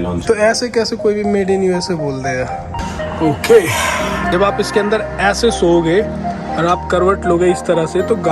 तो ऐसे कैसे कोई भी मेड इन यूएसए बोल देगा। ओके, जब आप इसके अंदर ऐसे सोओगे और आप करवट लोगे इस तरह से तो अब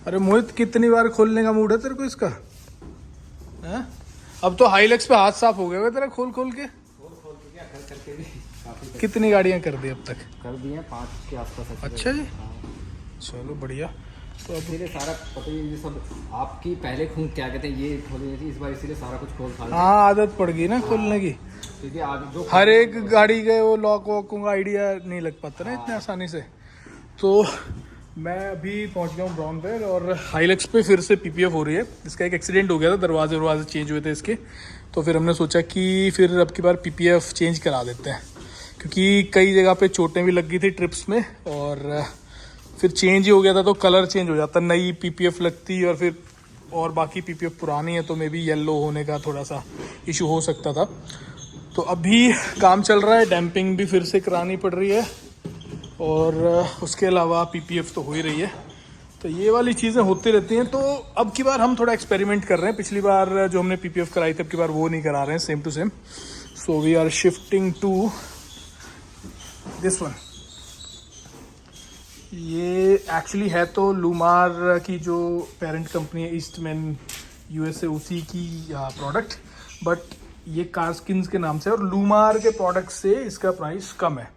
अरे मोहित, कितनी बार खोलने का मूड है तेरे को इसका? हैं? अब तो हाईलक्स पे हाथ साफ हो गए हुए तेरा खोल खोल के। क्या करके भी काफी कितनी गाड़ियां कर दी अब तक? कर दिए हैं 5 के आसपास। अच्छा जी, चलो बढ़िया। तो अब इसीलिए सारा पता ही, ये सब आपकी पहले खून क्या कहते हैं ये खोली थी, इस बार इसीलिए सारा कुछ खोल खा लिया। हाँ, आदत पड़ गई ना खोलने की, क्योंकि आगे जो हर एक गाड़ी के वो लॉक वॉक का आइडिया नहीं लग पाता ना इतने आसानी से। तो मैं अभी पहुंच गया हूँ ब्राउन पे और हाईलक्स पे फिर से पीपीएफ हो रही है। इसका एक एक्सीडेंट हो गया था, दरवाजे चेंज हुए थे इसके, तो फिर हमने सोचा कि फिर अब की बार पीपीएफ चेंज करा देते हैं, क्योंकि कई जगह पे चोटें भी लग गई थी ट्रिप्स में और फिर चेंज ही हो गया था तो कलर चेंज हो जाता, नई पीपीएफ लगती और फिर और बाकी पीपीएफ पुरानी है तो मे बी येलो होने का थोड़ा सा इशू हो सकता था। तो अभी काम चल रहा है, डैम्पिंग भी फिर से करानी पड़ रही है और उसके अलावा पीपीएफ तो हो ही रही है। तो ये वाली चीज़ें होती रहती हैं। तो अब की बार हम थोड़ा एक्सपेरिमेंट कर रहे हैं। पिछली बार जो हमने पीपीएफ कराई थी अब की बार वो नहीं करा रहे हैं, same to same. So we are shifting to this one. ये एक्चुअली है तो लूमार की जो पेरेंट कंपनी है ईस्टमैन यूएसए, उसी की प्रोडक्ट, बट ये कारस्किन्स के नाम से और लूमार के प्रोडक्ट से इसका प्राइस कम है।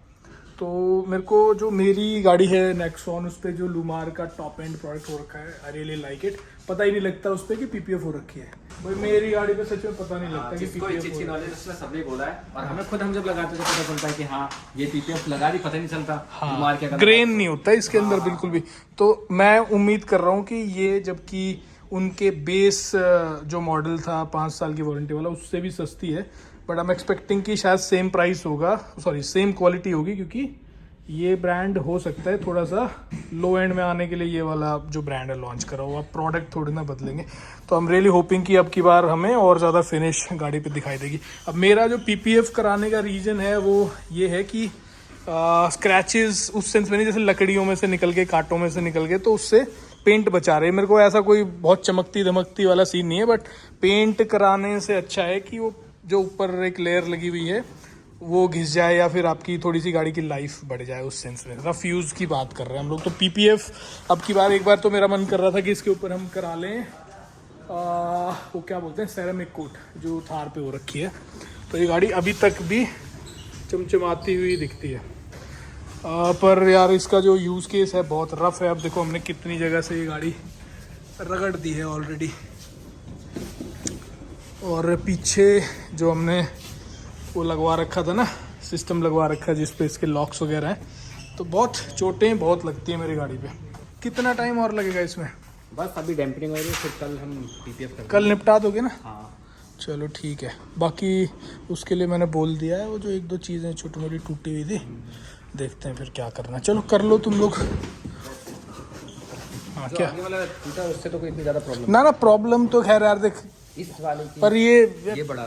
तो मेरे को जो मेरी गाड़ी है नेक्सॉन, उस पर जो लूमार का टॉप एंड प्रोडक्ट हो रखा है, आई रियली लाइक इट। पता ही नहीं लगता उस पर कि पीपीएफ हो रखी है। भाई मेरी गाड़ी पे सच में पता नहीं लगता कि पीपीएफ हो रहा है। सबने बोला है और हमें खुद हम जब लगाते थे पता चलता है कि हाँ ये पीपीएफ लगा दी, पता नहीं चलता। हाँ, ग्रेन नहीं होता इसके अंदर बिल्कुल भी। तो मैं उम्मीद कर रहा हूँ कि ये, जबकि उनके बेस जो मॉडल था 5 साल की वारंटी वाला, उससे भी सस्ती है, बट आई एम एक्सपेक्टिंग कि शायद सेम प्राइस होगा, सॉरी सेम क्वालिटी होगी, क्योंकि ये ब्रांड हो सकता है थोड़ा सा लो एंड में आने के लिए ये वाला जो ब्रांड है लॉन्च करा हुआ, प्रोडक्ट थोड़े ना बदलेंगे। तो आई एम रियली होपिंग कि अब की बार हमें और ज़्यादा फिनिश गाड़ी पे दिखाई देगी। अब मेरा जो पीपीएफ कराने का रीज़न है वो ये है कि स्क्रैचेस उस सेंस में नहीं, जैसे लकड़ियों में से निकल के, कांटों में से निकल के, तो उससे पेंट बचा रहे हैं। मेरे को ऐसा कोई बहुत चमकती धमकती वाला सीन नहीं है, बट पेंट कराने से अच्छा है कि वो जो ऊपर एक लेयर लगी हुई है वो घिस जाए या फिर आपकी थोड़ी सी गाड़ी की लाइफ बढ़ जाए, उस सेंस में। रफ यूज़ की बात कर रहे हैं हम लोग। तो पीपीएफ अब की बार, एक बार तो मेरा मन कर रहा था कि इसके ऊपर हम करा लें वो क्या बोलते हैं, सेरेमिक कोट, जो थार पे हो रखी है। तो ये गाड़ी अभी तक भी चमचमाती हुई दिखती है। पर यार इसका जो यूज़ केस है बहुत रफ है। अब देखो हमने कितनी जगह से ये गाड़ी रगड़ दी है ऑलरेडी, और पीछे जो हमने वो लगवा रखा था ना, सिस्टम लगवा रखा है जिस पे इसके लॉक्स वगैरह हैं, तो बहुत चोटें बहुत लगती हैं मेरी गाड़ी पे। कितना टाइम और लगेगा इसमें? बस अभी डैम्पिंग हो रही है, फिर कल हम पीपीएफ कर कल निपटा दोगे ना? हाँ चलो ठीक है। बाकी उसके लिए मैंने बोल दिया है, वो जो 1-2 चीज़ें छोटी मोटी टूटी हुई थी, देखते हैं फिर क्या करना। चलो कर लो तुम लोग। हाँ क्या आगे वाला टूटा उससे तो कोई इतनी ज़्यादा प्रॉब्लम ना प्रॉब्लम तो खैर यार देख, इस वाले की, पर ये बड़ा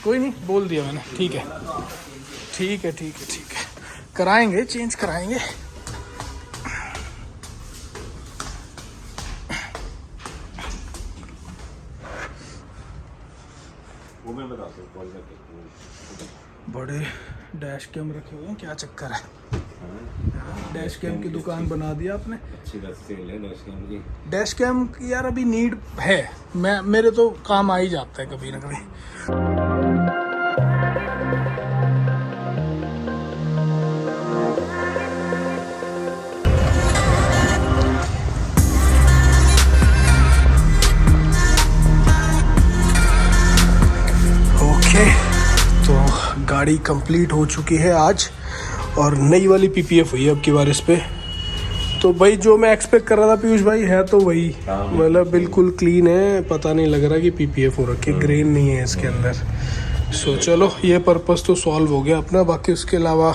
कोई नहीं, बोल दिया मैंने। ठीक है ठीक है ठीक है ठीक है, कराएंगे, चेंज कराएंगे। वो मैं बताता हूँ कॉल करके। बड़े डैश कैम रखे हुए हैं, क्या चक्कर है? डैश कैम की दुकान बना दिया आपने। अच्छी बात सेल है डैश कैम की। डैश कैम की यार अभी नीड है, मेरे तो काम आ ही जाता है कभी ना कभी। ओके, तो गाड़ी कंप्लीट हो चुकी है आज और नई वाली पीपीएफ हुई है अब की बार इस पे। तो भाई जो मैं एक्सपेक्ट कर रहा था पीयूष भाई, है तो वही, मतलब बिल्कुल क्लीन है, पता नहीं लग रहा कि पीपीएफ हो रखी है, ग्रेन नहीं है इसके अंदर। सो चलो ये पर्पस तो सॉल्व हो गया अपना। बाकी उसके अलावा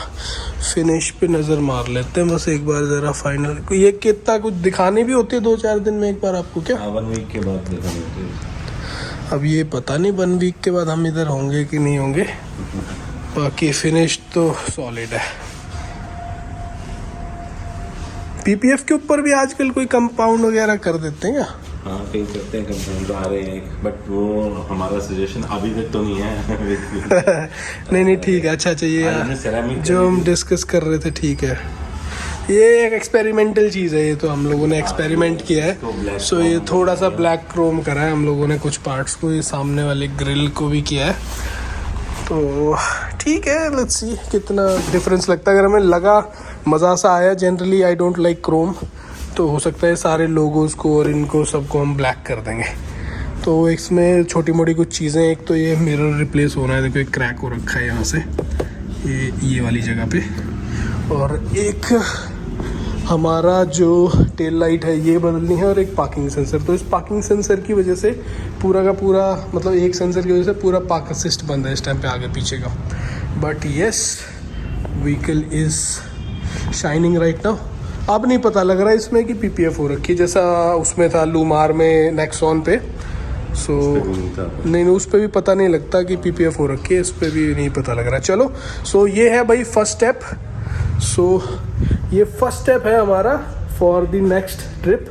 फिनिश पे नज़र मार लेते हैं बस एक बार ज़रा फाइनल। ये कितना कुछ दिखानी भी होती है 2-4 दिन में एक बार आपको क्या? 1 वीक के बाद दिखानी होती है। अब ये पता नहीं 1 वीक के बाद हम इधर होंगे कि नहीं होंगे, बाकी फिनिश तो सॉलिड है। पीपीएफ के ऊपर भी आजकल कोई कंपाउंड वगैरह कर देते हैं क्या? हाँ कहीं करते हैं, कंपाउंड आ रहे हैं, बट वो हमारा सजेशन अभी तक तो नहीं है। नहीं ठीक है, अच्छा ये सेरामिक जो हम डिस्कस कर रहे थे ठीक है। ये एक एक्सपेरिमेंटल चीज़ है, ये तो हम लोगों ने एक्सपेरिमेंट किया है। सो ये थोड़ा सा ब्लैक क्रोम करा है हम लोगों ने कुछ पार्ट्स को, ये सामने वाले ग्रिल को भी किया है, तो ठीक है। लेट्स सी कितना डिफरेंस लगता है। अगर हमें लगा मज़ा सा आया, generally I don't like Chrome, तो हो सकता है सारे लोगोस को और इनको सबको हम ब्लैक कर देंगे। तो इसमें छोटी मोटी कुछ चीज़ें, एक तो ये मिरर रिप्लेस होना है, देखो एक क्रैक हो रखा है यहाँ से ये वाली जगह पे, और एक हमारा जो टेल लाइट है ये बदलनी है, और एक पार्किंग सेंसर। तो इस पार्किंग सेंसर की वजह से पूरा का पूरा, मतलब एक सेंसर की वजह से पूरा पार्क असिस्ट बंद है इस टाइम पे आगे पीछे का। But yes, vehicle is shining right now. अब नहीं पता लग रहा है इसमें कि पीपीएफ हो रखी है, जैसा उसमें था लूमार में नेक्सॉन पे। सो नहीं उस पर भी पता नहीं लगता कि पीपीएफ हो रखी है, इस पर भी नहीं पता लग रहा है। चलो, सो ये है भाई फर्स्ट स्टेप। सो ये फर्स्ट स्टेप है हमारा फॉर द नेक्स्ट ट्रिप,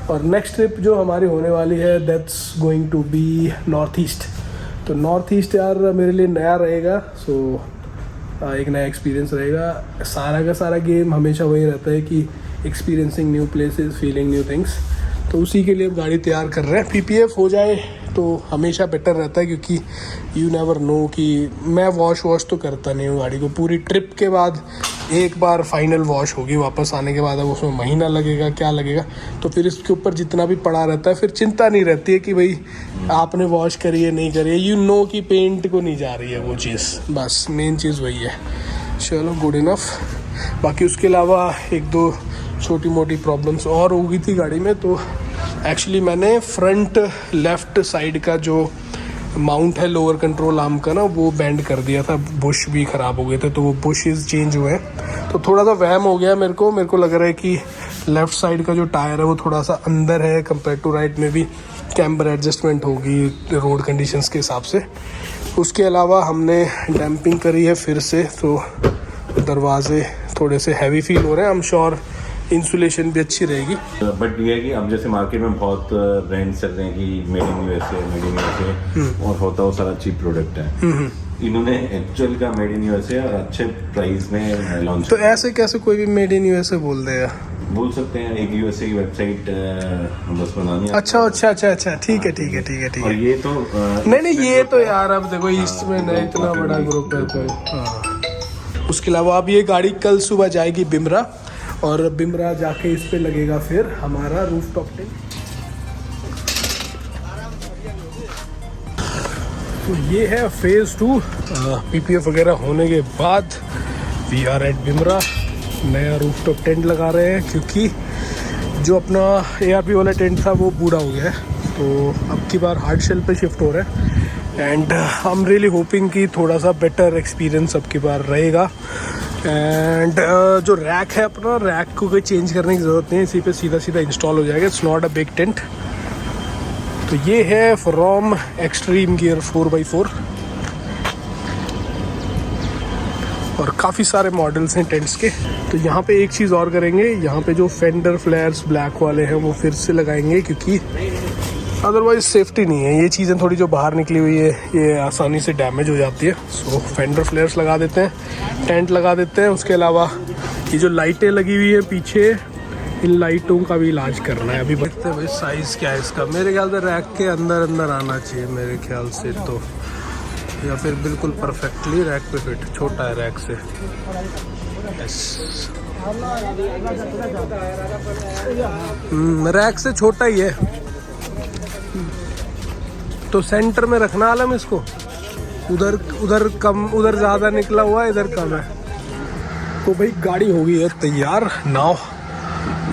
और नेक्स्ट ट्रिप जो हमारी होने वाली है that's going to be North East. तो नॉर्थ ईस्ट यार मेरे लिए नया रहेगा, सो एक नया एक्सपीरियंस रहेगा। सारा का सारा गेम हमेशा वही रहता है कि experiencing new places, feeling new things, तो उसी के लिए अब गाड़ी तैयार कर रहे हैं। पीपीएफ हो जाए तो हमेशा बेटर रहता है, क्योंकि यू नेवर नो कि मैं वॉश तो करता नहीं हूँ गाड़ी को। पूरी ट्रिप के बाद एक बार फाइनल वॉश होगी, वापस आने के बाद अब उसमें महीना लगेगा क्या लगेगा, तो फिर इसके ऊपर जितना भी पड़ा रहता है फिर चिंता नहीं रहती है कि भाई आपने वॉश करी है नहीं करी है, यू नो कि पेंट को नहीं जा रही है वो चीज़, बस मेन चीज़ वही है। चलो गुड इनफ। बाकी उसके अलावा एक दो छोटी मोटी प्रॉब्लम्स और हो गई थी गाड़ी में। तो एक्चुअली मैंने फ्रंट लेफ़्ट साइड का जो माउंट है लोअर कंट्रोल आर्म का ना, वो बेंड कर दिया था, बुश भी ख़राब हो गए थे, तो वो बुशेस चेंज हुए हैं। तो थोड़ा सा वहम हो गया मेरे को लग रहा है कि लेफ़्ट साइड का जो टायर है वो थोड़ा सा अंदर है कंपेयर टू राइट में, भी कैम्बर एडजस्टमेंट होगी रोड कंडीशंस के हिसाब से। उसके अलावा हमने डैम्पिंग करी है फिर से, तो दरवाजे थोड़े से हैवी फील हो रहे हैं। आई एम श्योर इंसुलेशन भी अच्छी रहेगी। बट ये है कि अब जैसे मार्केट में बहुत ब्रांड चल रहे हैं कि मेड इन यूएसए, और होता वो सारा चीप प्रोडक्ट है। इन्होंने एक्चुअल का मेड इन यूएसए और अच्छे प्राइस में लॉन्च। तो ऐसे कैसे कोई भी मेड इन यूएसए बोल देगा? बोल सकते हैं, एक यूएसए की वेबसाइट बस बनानी है। अच्छा ठीक है। और ये तो नहीं ये तो यार अब देखो इसमें नहीं इतना बड़ा ग्रुप है तो हाँ। उसके अलावा अब ये गाड़ी कल सुबह जाएगी बिमरा, और बिमरा जाके इस पे लगेगा फिर हमारा रूफटॉप टेंट। तो ये है फेज़ 2 पीपीएफ वगैरह होने के बाद वी आर एट बिमरा। नया रूफटॉप टेंट लगा रहे हैं, क्योंकि जो अपना एआरपी वाला टेंट था वो बूढ़ा हो गया है, तो अब की बार हार्ड शेल पे शिफ्ट हो रहे हैं। And I am really hoping कि थोड़ा सा बेटर एक्सपीरियंस अब की बार रहेगा। एंड जो रैक है अपना, रैक को कोई चेंज करने की ज़रूरत नहीं है, इसी पे सीधा इंस्टॉल हो जाएगा। It's not a big tent. तो ये है फ्रॉम एक्सट्रीम गियर 4x4, और काफ़ी सारे मॉडल्स हैं टेंट्स के। तो यहाँ पे एक चीज़ और करेंगे, यहाँ पे जो फेंडर फ्लेयर्स ब्लैक वाले हैं वो फिर से लगाएंगे, क्योंकि अदरवाइज सेफ्टी नहीं है। ये चीज़ें थोड़ी जो बाहर निकली हुई है ये आसानी से डैमेज हो जाती है। सो फेंडर फ्लेयर्स लगा देते हैं, टेंट लगा देते हैं। उसके अलावा ये जो लाइटें लगी हुई है पीछे, इन लाइटों का भी इलाज करना है। अभी देखते हैं भाई साइज़ क्या है इसका। मेरे ख्याल से रैक के अंदर आना चाहिए मेरे ख्याल से, तो या फिर बिल्कुल परफेक्टली रैक पे फिट। छोटा है रैक से, रैक से छोटा ही है। तो सेंटर में रखना आलम इसको, उधर कम, उधर ज़्यादा निकला हुआ है, इधर कम है। तो भाई गाड़ी हो गई है तैयार। नाउ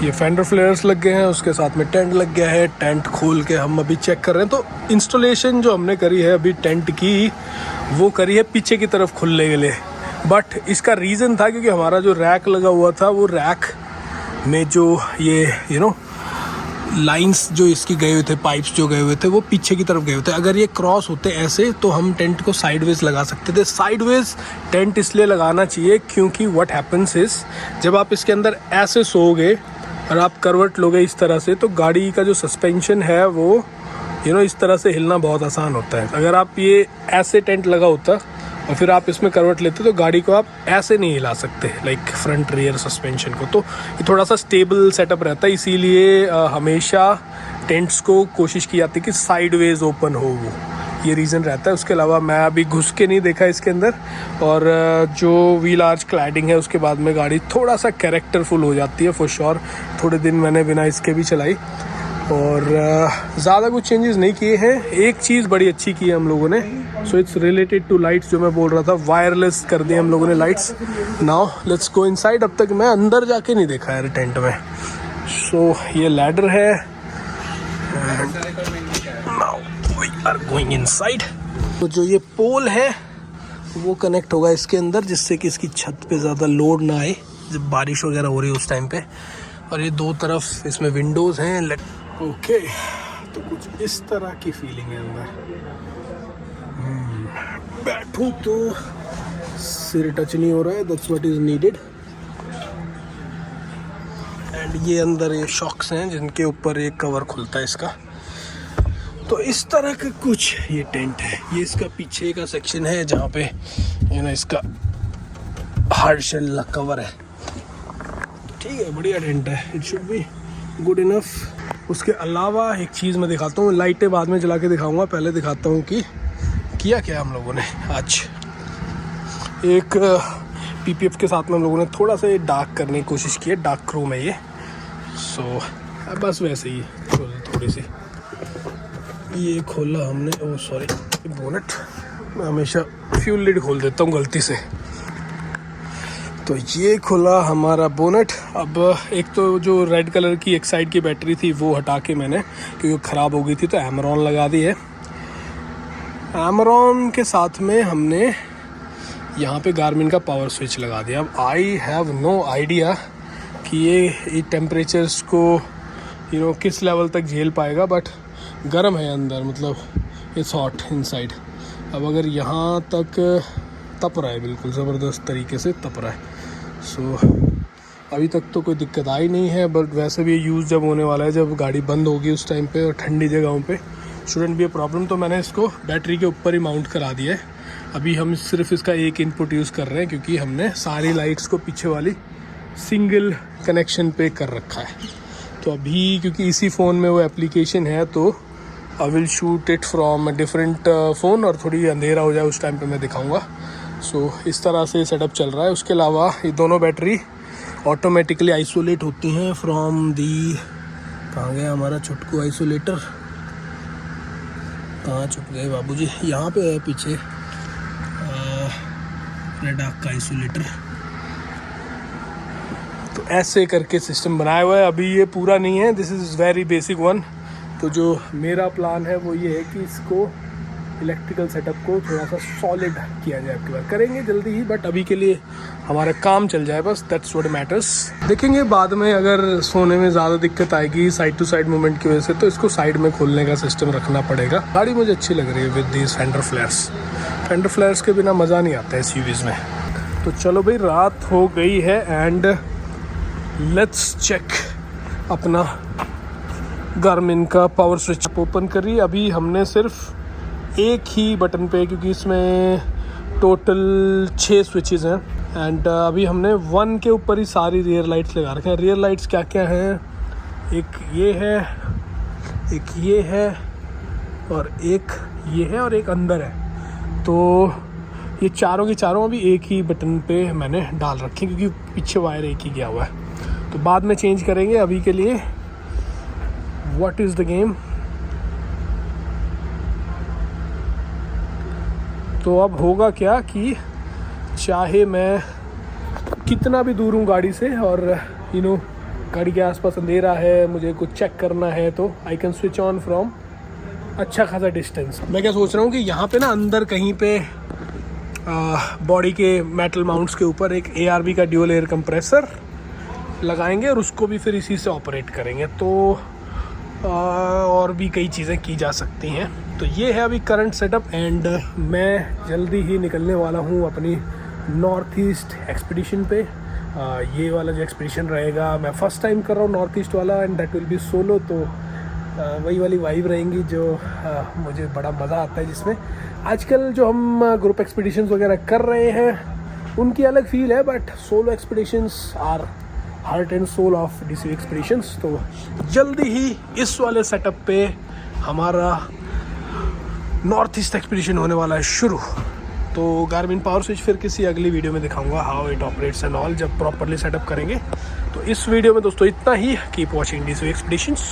ये फेंडर फ्लेयर्स लग गए हैं, उसके साथ में टेंट लग गया है। टेंट खोल के हम अभी चेक कर रहे हैं। तो इंस्टॉलेशन जो हमने करी है अभी टेंट की, वो करी है पीछे की तरफ खुलने के लिए। बट इसका रीज़न था क्योंकि हमारा जो रैक लगा हुआ था, वो रैक में जो ये लाइंस जो इसकी गए हुए थे, पाइप्स जो गए हुए थे वो पीछे की तरफ गए हुए थे। अगर ये क्रॉस होते ऐसे तो हम टेंट को साइडवेज लगा सकते थे। साइडवेज टेंट इसलिए लगाना चाहिए क्योंकि व्हाट हैपन्स इज, जब आप इसके अंदर ऐसे सोओगे और आप करवट लोगे इस तरह से, तो गाड़ी का जो सस्पेंशन है वो इस तरह से हिलना बहुत आसान होता है। अगर आप ये ऐसे टेंट लगा होता और फिर आप इसमें करवट लेते तो गाड़ी को आप ऐसे नहीं हिला सकते, लाइक फ्रंट रियर सस्पेंशन को। तो ये थोड़ा सा स्टेबल सेटअप रहता है, इसीलिए हमेशा टेंट्स को कोशिश की जाती है कि साइडवेज ओपन हो, वो ये रीज़न रहता है। उसके अलावा मैं अभी घुस के नहीं देखा इसके अंदर, और जो व्हील आर्च क्लैडिंग है उसके बाद में गाड़ी थोड़ा सा कैरेक्टरफुल हो जाती है फॉर श्योर। थोड़े दिन मैंने बिना इसके भी चलाई और ज़्यादा कुछ चेंजेस नहीं किए हैं। एक चीज़ बड़ी अच्छी की है हम लोगों ने, so it's related to lights, जो मैं बोल रहा था, वायरलेस कर दिए हम लोगों ने lights. Now let's go inside. अब तक मैं अंदर जाके नहीं देखा यार टेंट में। सो ये लैडर है and now we are going inside. तो जो ये पोल है वो कनेक्ट होगा इसके अंदर, जिससे कि इसकी छत पे ज़्यादा लोड ना आए जब बारिश वगैरह हो रही है उस टाइम पे। और ये दो तरफ इसमें विंडोज़ हैं। ओके, तो कुछ इस तरह की फीलिंग है अंदर। बैठूं तो सिर टच नहीं हो रहा है, that's what is needed. And ये अंदर ये शॉक्स हैं जिनके ऊपर एक कवर खुलता है इसका। तो इस तरह का कुछ ये टेंट है। ये इसका पीछे का सेक्शन है जहाँ पे इसका हार्ड शेल कवर है। ठीक है, बढ़िया टेंट है, it should be good enough. उसके अलावा एक चीज़ मैं दिखाता हूँ, लाइटें बाद में जला के दिखाऊंगा, पहले दिखाता हूँ कि किया क्या हम लोगों ने आज। एक पीपीएफ के साथ में हम लोगों ने थोड़ा सा ये डार्क करने की कोशिश की है, डार्क रूम है ये। सो बस वैसे ही थोड़ी सी ये खोला हमने, ओ सॉरी बोनट, मैं हमेशा फ्यूल लिड खोल देता हूँ गलती से। तो ये खुला हमारा बोनट। अब एक तो जो रेड कलर की एक साइड की बैटरी थी वो हटा के मैंने, क्योंकि ख़राब हो गई थी, तो एमरॉन लगा दी है। एमरॉन के साथ में हमने यहाँ पे गार्मिन का पावर स्विच लगा दिया। अब आई हैव नो आइडिया कि ये टेम्परेचर्स को किस लेवल तक झेल पाएगा, बट गर्म है अंदर, मतलब इट्स हॉट इनसाइड। अब अगर यहाँ तक तप रहा है, बिल्कुल ज़बरदस्त तरीके से तप रहा है। सो अभी तक तो कोई दिक्कत आई नहीं है, बट वैसे भी यूज़ जब होने वाला है, जब गाड़ी बंद होगी उस टाइम पे और ठंडी जगहों पे शुडंट बी अ प्रॉब्लम। तो मैंने इसको बैटरी के ऊपर ही माउंट करा दिया है। अभी हम सिर्फ इसका एक इनपुट यूज़ कर रहे हैं, क्योंकि हमने सारी लाइट्स को पीछे वाली सिंगल कनेक्शन पे कर रखा है। तो अभी क्योंकि इसी फ़ोन में वो एप्लीकेशन है, तो I will shoot it from different phone, और थोड़ी अंधेरा हो जाए उस टाइम पे मैं दिखाऊंगा। सो इस तरह से सेटअप चल रहा है। उसके अलावा ये दोनों बैटरी ऑटोमेटिकली आइसोलेट होती हैं फ्रॉम दी, कहाँ गया हमारा छुटकू आइसोलेटर, कहाँ छुप गए बाबूजी, यहाँ पे है पीछे रेड आर्क का आइसोलेटर। तो ऐसे करके सिस्टम बनाया हुआ है। अभी ये पूरा नहीं है, this is very basic one. तो जो मेरा प्लान है वो ये है कि इसको इलेक्ट्रिकल सेटअप को थोड़ा सा सॉलिड किया जाए। आपके बार करेंगे जल्दी ही, बट अभी के लिए हमारा काम चल जाए बस, दैट्स व्हाट मैटर्स। देखेंगे बाद में अगर सोने में ज़्यादा दिक्कत आएगी साइड टू साइड मूवमेंट की वजह से, तो इसको साइड में खोलने का सिस्टम रखना पड़ेगा। गाड़ी मुझे अच्छी लग रही है विद दीज फेंडर फ्लेयर्स। फेंडर फ्लेयर्स के बिना मज़ा नहीं आता है एसयूवीज़ में। तो चलो भाई, रात हो गई है एंड लेट्स चेक अपना गार्मिन का पावर स्विच ओपन करिए। अभी हमने सिर्फ एक ही बटन पे, क्योंकि इसमें टोटल 6 स्विचेस हैं, एंड अभी हमने 1 के ऊपर ही सारी रियर लाइट्स लगा रखे हैं। रियर लाइट्स क्या क्या हैं, एक ये है, एक ये है, और एक ये है, और एक अंदर है। तो ये चारों की चारों अभी एक ही बटन पे मैंने डाल रखे हैं, क्योंकि पीछे वायर एक ही गया हुआ है। तो बाद में चेंज करेंगे। अभी के लिए व्हाट इज़ द गेम। तो अब होगा क्या कि चाहे मैं कितना भी दूर हूँ गाड़ी से, और गाड़ी के आसपास अंधेरा है, मुझे कुछ चेक करना है, तो I can switch on from अच्छा खासा डिस्टेंस। मैं क्या सोच रहा हूँ कि यहाँ पे ना अंदर कहीं पे बॉडी के मेटल माउंट्स के ऊपर एक ARB का ड्यूल एयर कंप्रेसर लगाएंगे, और उसको भी फिर इसी से ऑपरेट करेंगे। तो और भी कई चीज़ें की जा सकती हैं। तो ये है अभी करंट सेटअप एंड मैं जल्दी ही निकलने वाला हूँ अपनी नॉर्थ ईस्ट एक्सपीडिशन पे। ये वाला जो एक्सपीडिशन रहेगा, मैं फ़र्स्ट टाइम कर रहा हूँ नॉर्थ ईस्ट वाला and that will be solo. तो वही वाली वाइब रहेंगी जो मुझे बड़ा मज़ा आता है, जिसमें आजकल जो हम ग्रुप एक्सपीडिशंस वगैरह कर रहे हैं उनकी अलग फील है, but solo expeditions are heart and soul of DC expeditions. तो जल्दी ही इस वाले सेटअप पे हमारा नॉर्थ ईस्ट एक्सपीडिशन होने वाला है शुरू। तो गार्मिन पावर स्विच फिर किसी अगली वीडियो में दिखाऊंगा how it operates and all, जब प्रॉपरली सेटअप करेंगे। तो इस वीडियो में दोस्तों इतना ही। Keep watching DC expeditions.